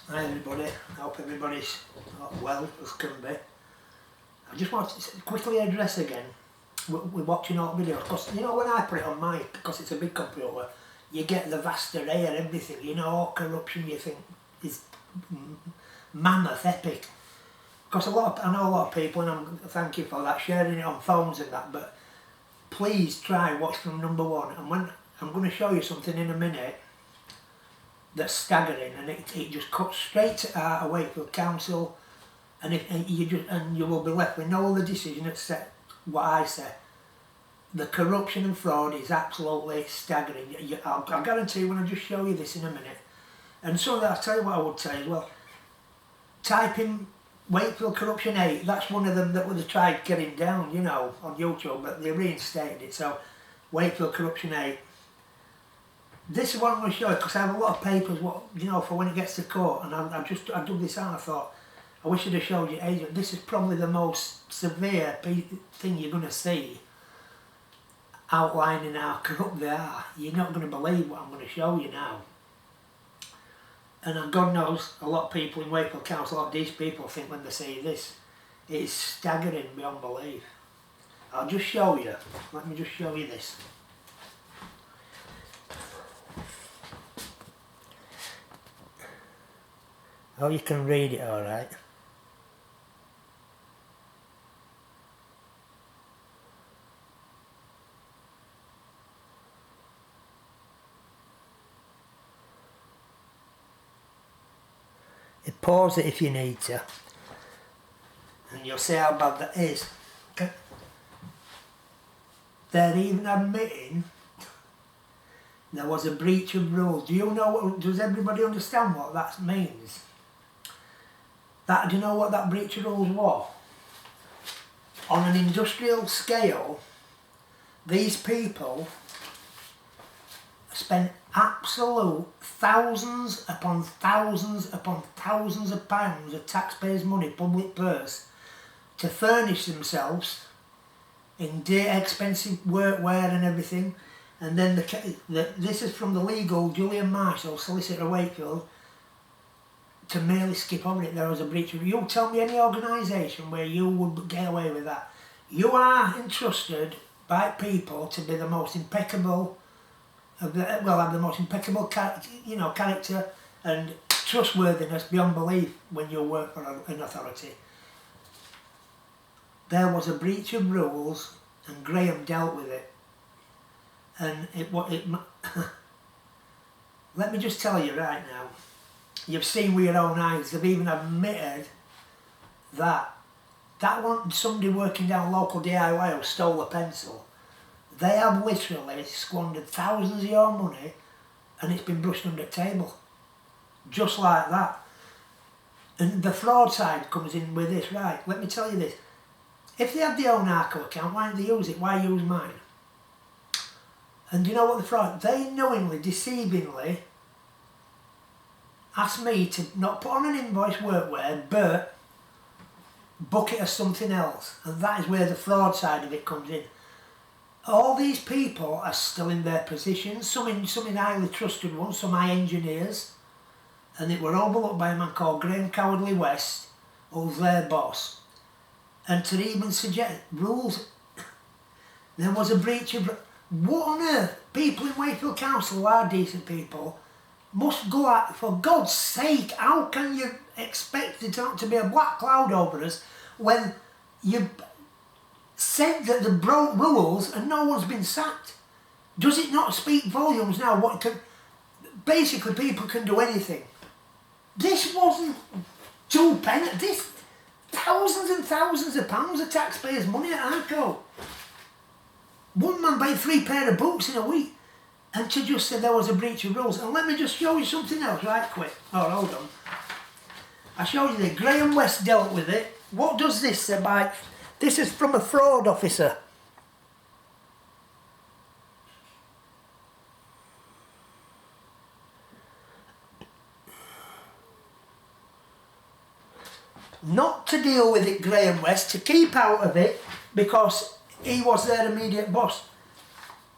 Hi everybody, I hope everybody's well as can be. I just want to quickly address again, we're watching all videos, because you know when I put it on my, because it's a big computer, you get the vast array and everything, you know, all corruption you think is mammoth, epic. Because I know a lot of people, and thank you for that, sharing it on phones and that, but please try watch from number one, and when I'm going to show you something in a minute that's staggering, and it just cuts straight to our Wakefield Council, and you will be left with no other decision except what I say. The corruption and fraud is absolutely staggering. I'll guarantee when I just show you this in a minute. And so I'll tell you what I would say as well. Type in Wakefield Corruption 8, that's one of them that would have tried getting down, you know, on YouTube, but they reinstated it. So Wakefield Corruption 8. This is what I'm going to show you, because I have a lot of papers, you know, for when it gets to court, and I dug this out. I thought, I wish I'd have showed you agent. This is probably the most severe thing you're going to see outlining how corrupt they are. You're not going to believe what I'm going to show you now. And God knows, a lot of people in Wakefield Council, a lot of these people think when they see this, it's staggering beyond belief. I'll just show you. Let me just show you this. Oh, you can read it all right. You pause it if you need to, and you'll see how bad that is. Okay. They're even admitting there was a breach of rules. Do you know? Does everybody understand what that means? Do you know what that breach of rules was? On an industrial scale, these people spent absolute thousands upon thousands upon thousands of pounds of taxpayers' money, public purse, to furnish themselves in expensive workwear and everything. And then this is from the legal Julian Marshall, Solicitor Wakefield, to merely skip over it. There was a breach of. You tell me any organisation where you would get away with that. You are entrusted by people to be the most impeccable, have the most impeccable character and trustworthiness beyond belief when you work for an authority. There was a breach of rules, and Graham dealt with it. And let me just tell you right now, you've seen with your own eyes, they've even admitted that one, somebody working down local DIY who stole a pencil, they have literally squandered thousands of your money, and it's been brushed under the table. Just like that. And the fraud side comes in with this, right, let me tell you this. If they had their own ARCO account, why didn't they use it? Why use mine? And you know what the fraud? They knowingly, deceivingly asked me to not put on an invoice workwear, but book it as something else. And that is where the fraud side of it comes in. All these people are still in their positions, some in highly trusted ones, some high engineers, and it were overlooked by a man called Graham Cowardly West, who's their boss. And to even suggest rules, there was a breach of. What on earth? People in Wakefield Council who are decent people must go out, for God's sake, how can you expect it to be a black cloud over us when you said that they broke rules and no one's been sacked? Does it not speak volumes now? Basically people can do anything. This wasn't £2, this thousands and thousands of pounds of taxpayers' money at ARCO. One man bought 3 pair of boots in a week, and to just say there was a breach of rules. And let me just show you something else right quick. Oh, hold on. I showed you that Graham West dealt with it. What does this say by? This is from a fraud officer. Not to deal with it, Graham West, to keep out of it, because he was their immediate boss.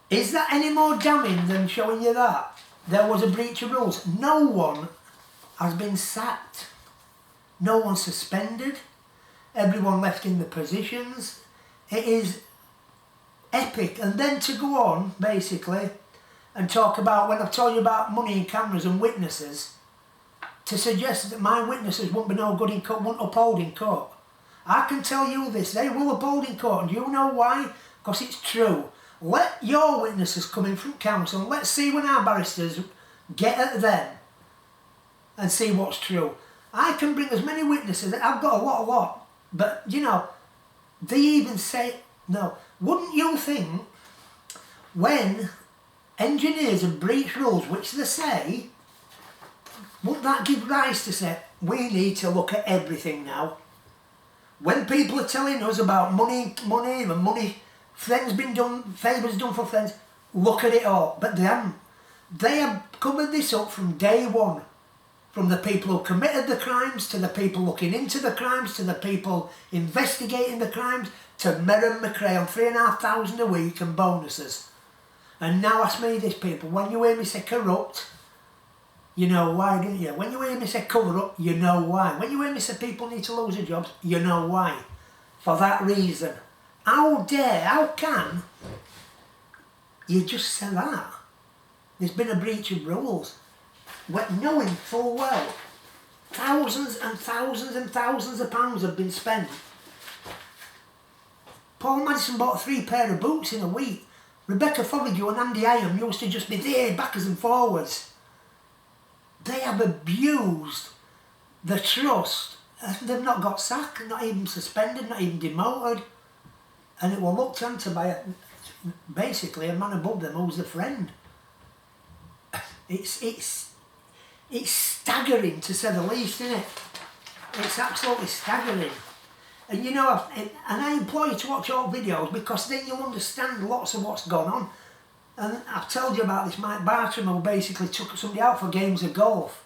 Is that any more damning than showing you that? There was a breach of rules. No one has been sacked. No one suspended. Everyone left in the positions. It is epic. And then to go on, basically, and talk about, when I've told you about money and cameras and witnesses, to suggest that my witnesses won't be no good in court, won't uphold in court. I can tell you this, they will uphold in court, and you know why? Because it's true. Let your witnesses come in from council, and let's see when our barristers get at them and see what's true. I can bring as many witnesses, I've got a lot, but you know, they even say, no, wouldn't you think when engineers have breached rules, which they say, wouldn't that give rise to say, we need to look at everything now? When people are telling us about money, and money, friends been done, favours done for friends, look at it all. But they haven't. They have covered this up from day one. From the people who committed the crimes, to the people looking into the crimes, to the people investigating the crimes, to Merrin McRae on $3,500 a week and bonuses. And now ask me this, people, when you hear me say corrupt, you know why, don't you? When you hear me say cover up, you know why. When you hear me say people need to lose their jobs, you know why. For that reason. How can you just say that? There's been a breach of rules. Knowing full well, thousands and thousands and thousands of pounds have been spent. Paul Madison bought 3 pair of boots in a week. Rebecca Follague and Andy Iam used to just be there, backwards and forwards. They have abused the trust, and they've not got sacked, not even suspended, not even demoted. And it was looked into by basically a man above them who's a friend. It's staggering, to say the least, isn't it? It's absolutely staggering. And you know, and I implore you to watch all videos, because then you'll understand lots of what's gone on. And I've told you about this Mike Bartram, who basically took somebody out for games of golf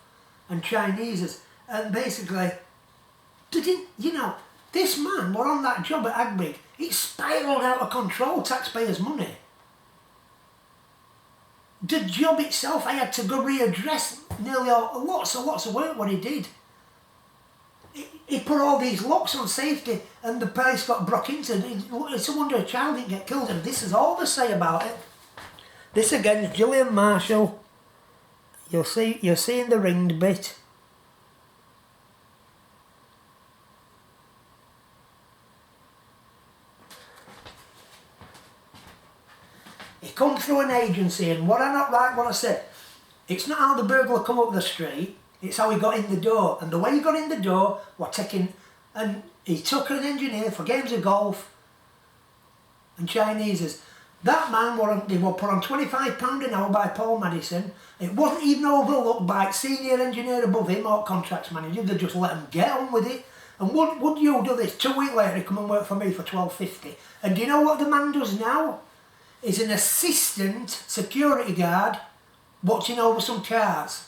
and Chineses, and basically didn't, you know, this man were on that job at Agbig. It spiralled out of control, taxpayers' money. The job itself, I had to go readdress nearly lots of work what he did. He put all these locks on safety, and the place got broke into. It's a wonder a child didn't get killed, and this is all they say about it. This again is Gillian Marshall. You're seeing the ringed bit. It come through an agency, and what I not like what I said, it's not how the burglar come up the street, it's how he got in the door. And the way he got in the door was taking, and he took an engineer for games of golf and Chineses. That man they were put on £25 an hour by Paul Madison. It wasn't even overlooked by senior engineer above him or contracts manager. They just let him get on with it. And would you do this? 2 weeks later, he come and work for me for £12.50. And do you know what the man does now? He's an assistant security guard watching over some cars.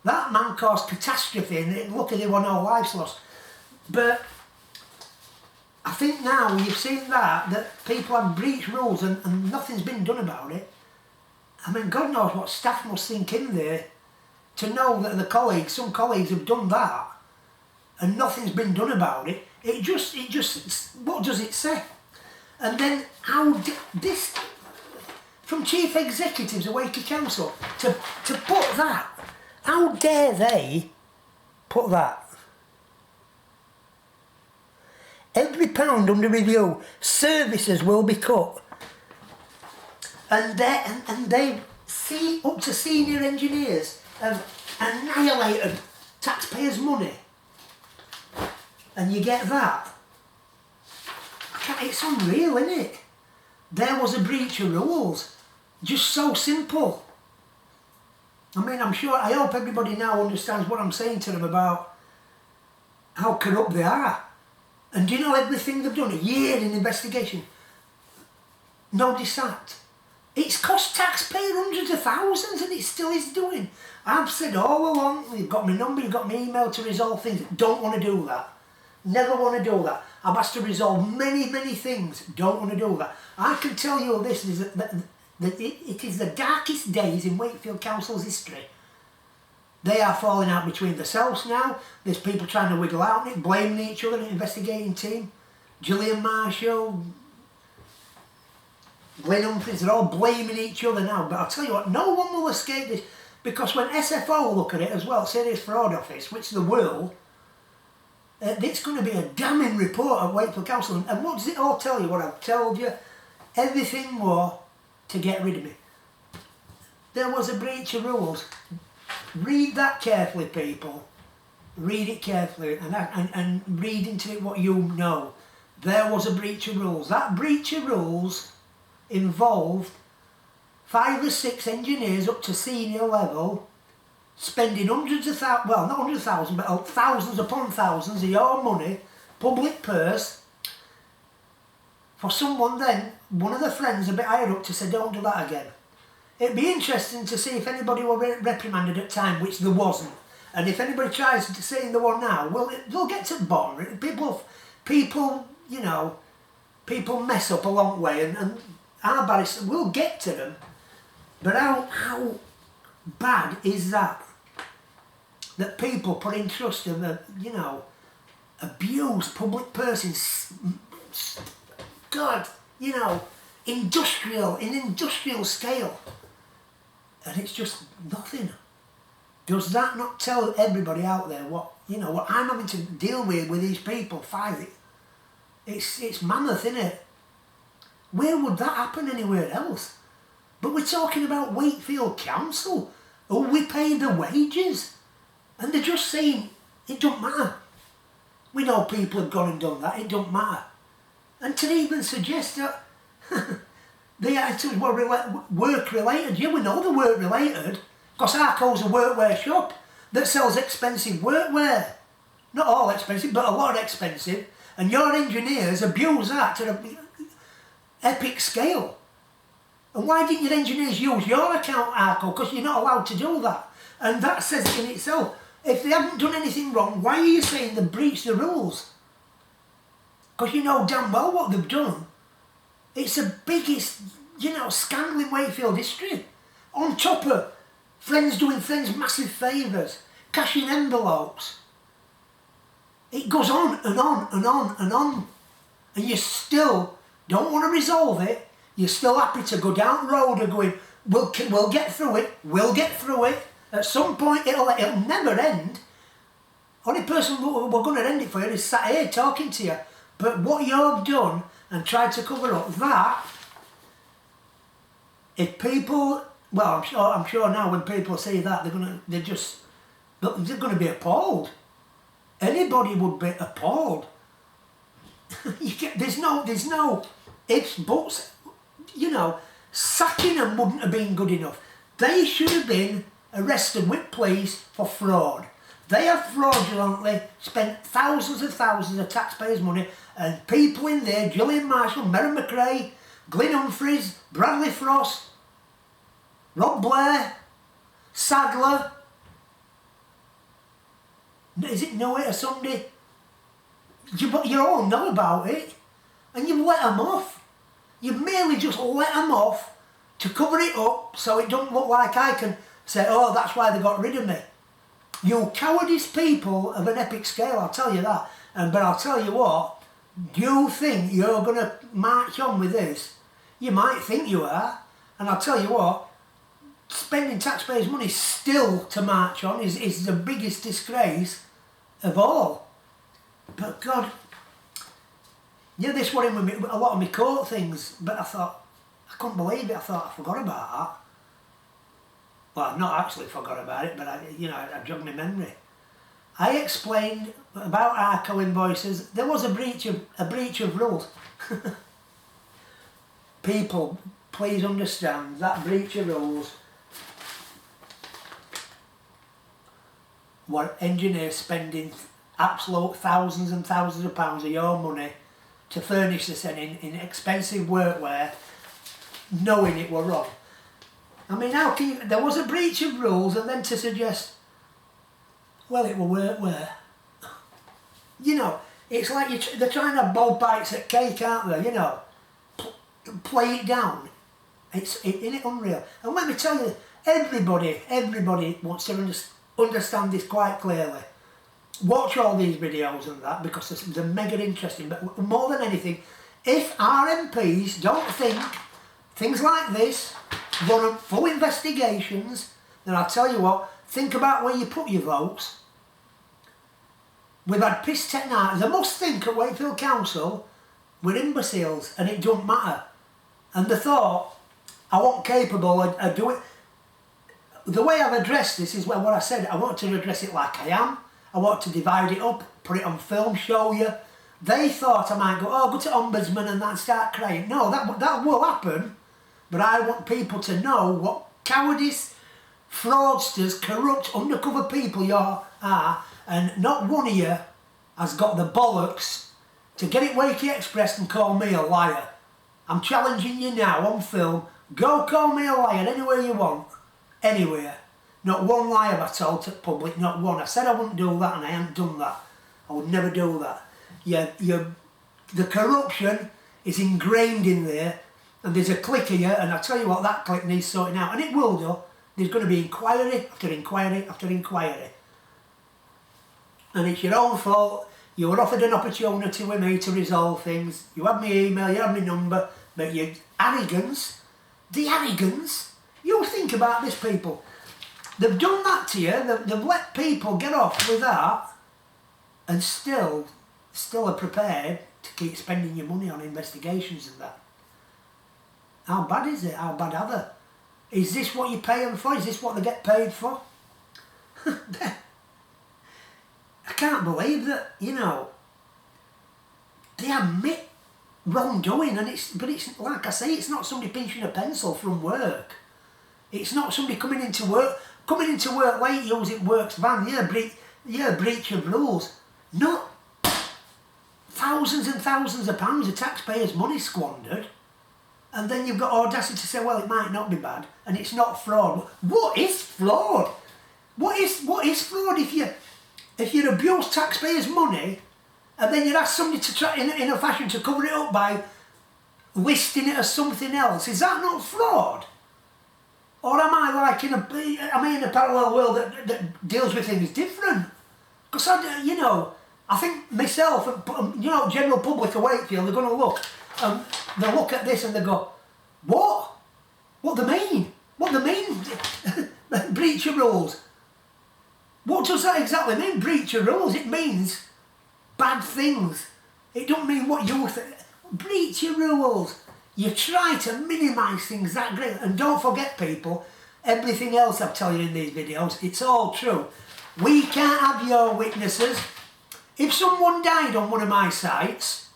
That man caused catastrophe, and luckily there were no lives lost. But I think now you've seen that people have breached rules and nothing's been done about it. I mean, God knows what staff must think in there to know that some colleagues have done that and nothing's been done about it. It just, what does it say? And then this, from chief executives of Wakey Council, to put that, how dare they put that? Every pound under review, services will be cut. And they see up to senior engineers have annihilated taxpayers' money. And you get that. It's unreal, isn't it? There was a breach of rules. Just so simple. I mean, I hope everybody now understands what I'm saying to them about how corrupt they are. And do you know everything they've done? A year in investigation. Nobody sacked. It's cost taxpayer hundreds of thousands, and it still is doing. I've said all along, you've got my number, you've got my email to resolve things. Don't want to do that. Never want to do that. I've asked to resolve many, many things. Don't want to do that. I can tell you this is that it is the darkest days in Wakefield Council's history. They are falling out between themselves now. There's people trying to wiggle out on it, blaming each other, an investigating team. Gillian Marshall, Glenn Humphreys, they're all blaming each other now. But I'll tell you what, no one will escape this, because when SFO look at it as well, Serious Fraud Office, which the world, it's going to be a damning report at Wakefield Council. And what does it all tell you? What I've told you, everything was to get rid of me. There was a breach of rules. Read that carefully, people. Read it carefully and read into it what you know. There was a breach of rules. That breach of rules involved 5 or 6 engineers up to senior level spending hundreds of thousands, well, not hundreds of thousands, but thousands upon thousands of your money, public purse, for someone then, one of the friends a bit higher up, to say don't do that again. It'd be interesting to see if anybody were reprimanded at time, which there wasn't. And if anybody tries to say in the one now, well, they'll get to the bottom. People, you know, people mess up a long way, and our barrister, we'll get to them. But how bad is that? That people put in trust in, you know, abuse public persons, God, you know, in industrial scale. And it's just nothing. Does that not tell everybody out there what, you know, what I'm having to deal with these people fighting? It's mammoth, isn't it? Where would that happen anywhere else? But we're talking about Wakefield Council, who we pay the wages. And they're just saying, it don't matter. We know people have gone and done that, it don't matter. And to even suggest that the items were work-related, yeah, we know they're work-related, because Arco's a workwear shop that sells expensive workwear. Not all expensive, but a lot expensive. And your engineers abuse that to an epic scale. And why didn't your engineers use your account, Arco? Because you're not allowed to do that. And that says it in itself. If they haven't done anything wrong, why are you saying they've breached the rules? Because you know damn well what they've done. It's the biggest, you know, scandal in Wakefield history. On top of friends doing friends massive favours, cashing envelopes. It goes on and on and on and on. And you still don't want to resolve it. You're still happy to go down the road and going, we'll get through it, At some point it'll never end. Only person we're going to end it for you is sat here talking to you. But what you've done and tried to cover up that, if people, well, I'm sure now when people see that they're going to be appalled. Anybody would be appalled. There's no ifs, buts. You know, sacking them wouldn't have been good enough. They should have been arrested with police for fraud. They have fraudulently spent thousands of taxpayers' money, and people in there, Gillian Marshall, Mary McRae, Glenn Humphreys, Bradley Frost, Rob Blair, Sadler, is it Know It or somebody? You all know about it, and you've let them off. You've merely just let them off to cover it up so it don't look like I can say, oh, that's why they got rid of me. You cowardice people of an epic scale, I'll tell you that. But I'll tell you what, do you think you're going to march on with this? You might think you are. And I'll tell you what, spending taxpayers' money still to march on is the biggest disgrace of all. But God, yeah, this one with me, a lot of my court things, but I thought, I couldn't believe it. I thought I forgot about that. Well, I've not actually forgot about it, but I jogged my memory. I explained about Arco invoices. There was a breach of rules. People, please understand that breach of rules. Were engineers spending absolute thousands and thousands of pounds of your money to furnish this in expensive workwear, knowing it were wrong. I mean, how can you, there was a breach of rules, and then to suggest, well, it were workwear. You know, it's like they're trying to have both bites at cake, aren't they? You know, play it down. Isn't it unreal? And let me tell you, everybody wants to understand this quite clearly. Watch all these videos and that, because they're mega interesting. But more than anything, if our MPs don't think things like this run full investigations, then I'll tell you what, think about where you put your votes. We've had piss techniques. They must think at Wakefield Council we're imbeciles and it don't matter. And they thought I wasn't capable of doing it. The way I've addressed this is what I said. I want to address it like I am. I want to divide it up, put it on film, show you. They thought I might go, oh, go to Ombudsman and that start crying. No, that will happen. But I want people to know what cowardice, fraudsters, corrupt, undercover people you are, and not one of you has got the bollocks to get it Wakey Express and call me a liar. I'm challenging you now on film. Go call me a liar anywhere you want. Anywhere. Not one lie have I told to the public, not one. I said I wouldn't do that and I haven't done that. I would never do that. The corruption is ingrained in there, and there's a clique here, and I tell you what, that clique needs sorting out, and it will do. There's going to be inquiry after inquiry after inquiry. And it's your own fault. You were offered an opportunity with me to resolve things. You had my email, you had my number, but your arrogance, the arrogance, you think about this, people. They've done that to you, they've let people get off with that, and still are prepared to keep spending your money on investigations and that. How bad is it? How bad are they? Is this what you pay them for? Is this what they get paid for? I can't believe that, you know, they admit wrongdoing, but it's like I say, it's not somebody pinching a pencil from work. It's not somebody coming into work late using work's van, breach of rules. Not thousands and thousands of pounds of taxpayers' money squandered, and then you've got audacity to say, well, it might not be bad, and it's not fraud. What is fraud? What is fraud if you abuse taxpayers' money, and then you ask somebody to try in a fashion to cover it up by listing it as something else? Is that not fraud? Or am I in a parallel world that deals with things different? Because I think myself and general public of Wakefield, they're going to look, they'll look at this and they go, what? What do they mean? What do they mean? Breach of rules. What does that exactly mean? Breach of rules. It means bad things. It don't mean what you think. Breach of rules. You try to minimise things that great. And don't forget, people, everything else I tell you in these videos, it's all true. We can't have your witnesses. If someone died on one of my sites,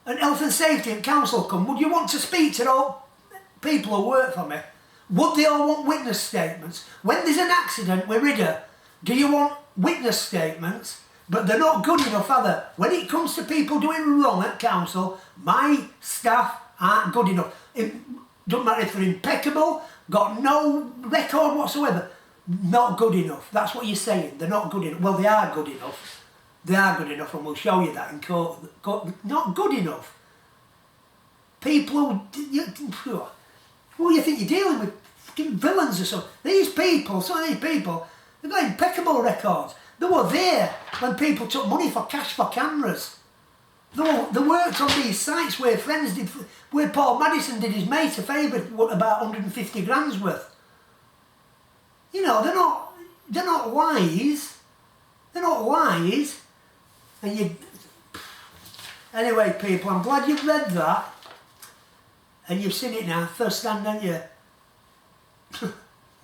and health and safety and council come, would you want to speak to all people who work for me? Would they all want witness statements? When there's an accident with Ridder, do you want witness statements? But they're not good enough, are they? When it comes to people doing wrong at council, my staff aren't good enough. It doesn't matter if they're impeccable, got no record whatsoever. Not good enough. That's what you're saying. They're not good enough. Well, they are good enough. They are good enough, and we'll show you that in court. Not good enough. People who you think you're dealing with? Fucking villains or something. Some of these people, they've got impeccable records. They were there when people took money for cash for cameras. They worked on these sites where Paul Madison did his mate a favour about 150 grand's worth. You know, they're not wise. They're not wise. And anyway, people, I'm glad you've read that. And you've seen it now, first hand, haven't you?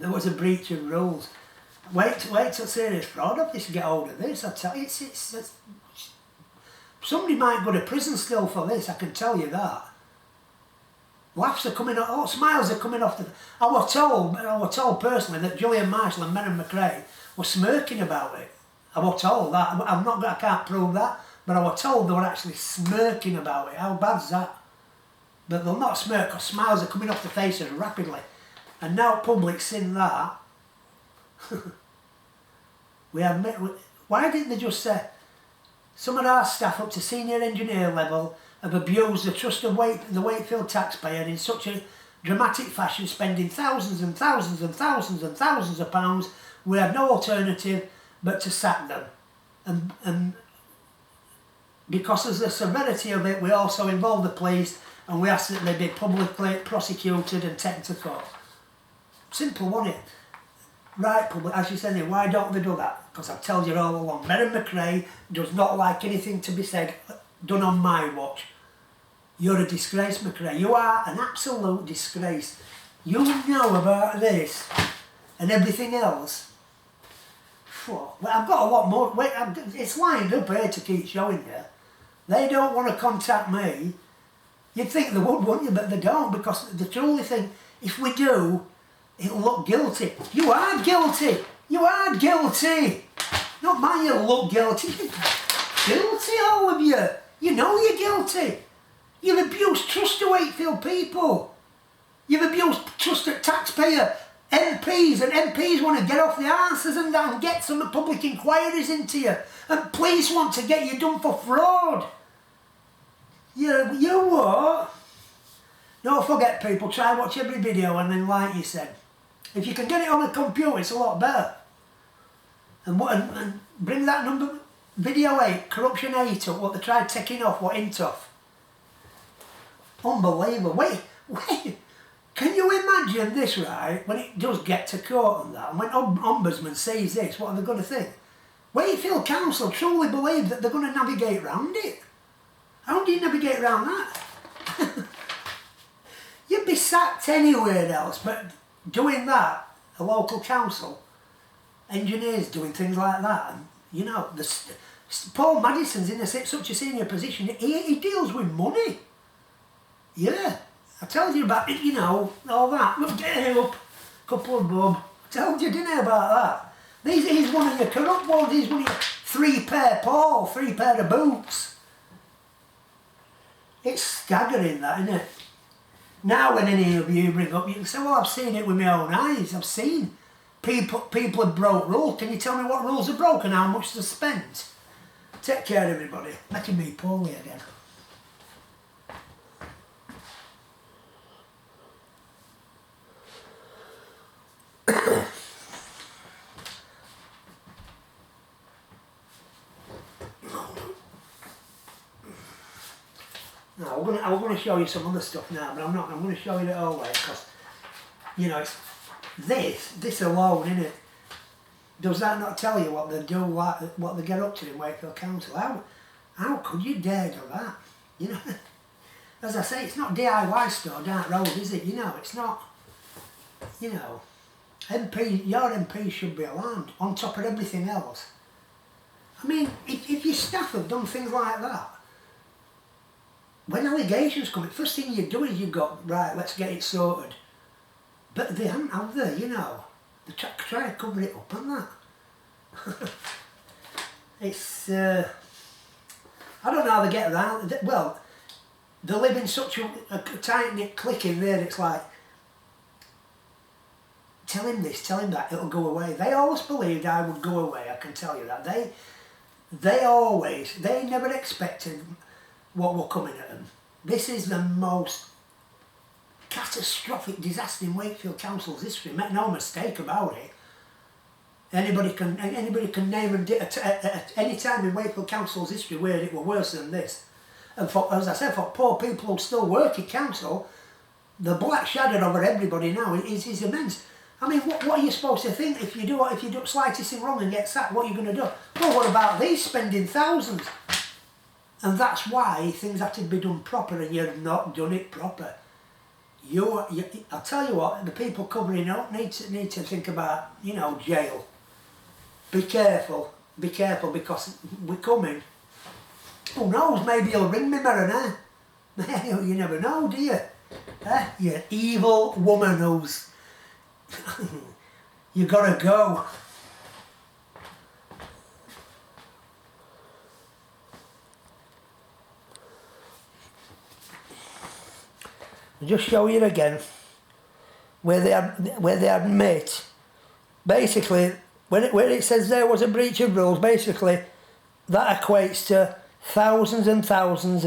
There was a breach of rules. Wait till serious fraud office get hold of this. I tell you, it's somebody might go to prison still for this, I can tell you that. Laughs are coming off, smiles are coming off. I was told personally that Julian Marshall and Meron McRae were smirking about it. I was told that. I can't prove that, but I was told they were actually smirking about it. How bad's that? But they'll not smirk because smiles are coming off the faces rapidly. And now public's seen that. Why didn't they just say, some of our staff up to senior engineer level have abused the trust of the Wakefield taxpayer in such dramatic fashion, spending thousands and thousands and thousands and thousands of pounds. We had no alternative but to sack them. And because of the severity of it, we also involved the police and we asked that they be publicly prosecuted and taken to court. Simple, wasn't it? Right, public, as you said, why don't they do that? Because I've told you all along, Merrin McRae does not like anything to be said, done on my watch. You're a disgrace, McRae. You are an absolute disgrace. You know about this and everything else. Well, I've got a lot more. Wait, it's lined up here to keep showing you. They don't want to contact me. You'd think they would, wouldn't you? But they don't, because they truly think if we do, it'll look guilty. You are guilty. You are guilty. Not mine, you look guilty. You're guilty, all of you. You know you're guilty. You've abused trust to Wakefield people. You've abused trust at taxpayer, MPs, and MPs want to get off the arses and that and get some public inquiries into you. And police want to get you done for fraud. You what? Don't forget, people, try and watch every video and then like you said. If you can get it on a computer, it's a lot better. And bring that number, video 8, corruption 8 up, what they tried taking off, what ain't off. Unbelievable. Wait, can you imagine this, right, when it does get to court and that, and when Ombudsman sees this, what are they going to think? Wakefield Council truly believe that they're going to navigate round it. How do you navigate round that? You'd be sacked anywhere else, but doing that, a local council, engineers doing things like that, and you know, Paul Madison's in such a senior position, he deals with money. Yeah, I told you about it, you know, all that. Look, get him up, couple of bob. I told you, didn't I, about that? He's one of the corrupt ones, he's one of your 3 pair of boots. It's staggering that, isn't it? Now when any of you bring up, you can say, well, I've seen it with my own eyes. I've seen people have broke rules. Can you tell me what rules are broken, how much they're spent? Take care, everybody. Making me poorly again. No, I'm going to show you some other stuff now, but I'm not. I'm going to show you it all way because, you know, it's this alone, innit? Does that not tell you what they do, what they get up to in Wakefield Council? How could you dare do that? You know, as I say, it's not DIY store down the road, is it? You know, it's not. You know, your MP should be alarmed on top of everything else. I mean, if your staff have done things like that, when allegations come, the first thing you do is you go, right, let's get it sorted. But they haven't, have they, you know? They try to cover it up, haven't they? It's, I don't know how they get around. Well, they live in such a tight-knit clique in there, it's like, tell him this, tell him that, it'll go away. They always believed I would go away, I can tell you that. They never expected what were coming at them. This is the most catastrophic disaster in Wakefield Council's history. Make no mistake about it. Anybody can name at any time in Wakefield Council's history where it were worse than this. And for, as I said, for poor people who still work in council, the black shadow over everybody now is immense. I mean, what are you supposed to think if you do slightest thing wrong and get sacked? What are you going to do? Well, what about these spending thousands? And that's why things have to be done proper, and you've not done it proper. I'll tell you what, the people covering up need to think about, you know, jail. Be careful, because we're coming. Who knows, maybe you'll ring me, Merrin, eh? You never know, do you? You evil woman who's... you gotta go. I'll just show you again where they admit, basically, where it says there was a breach of rules, basically that equates to thousands and thousands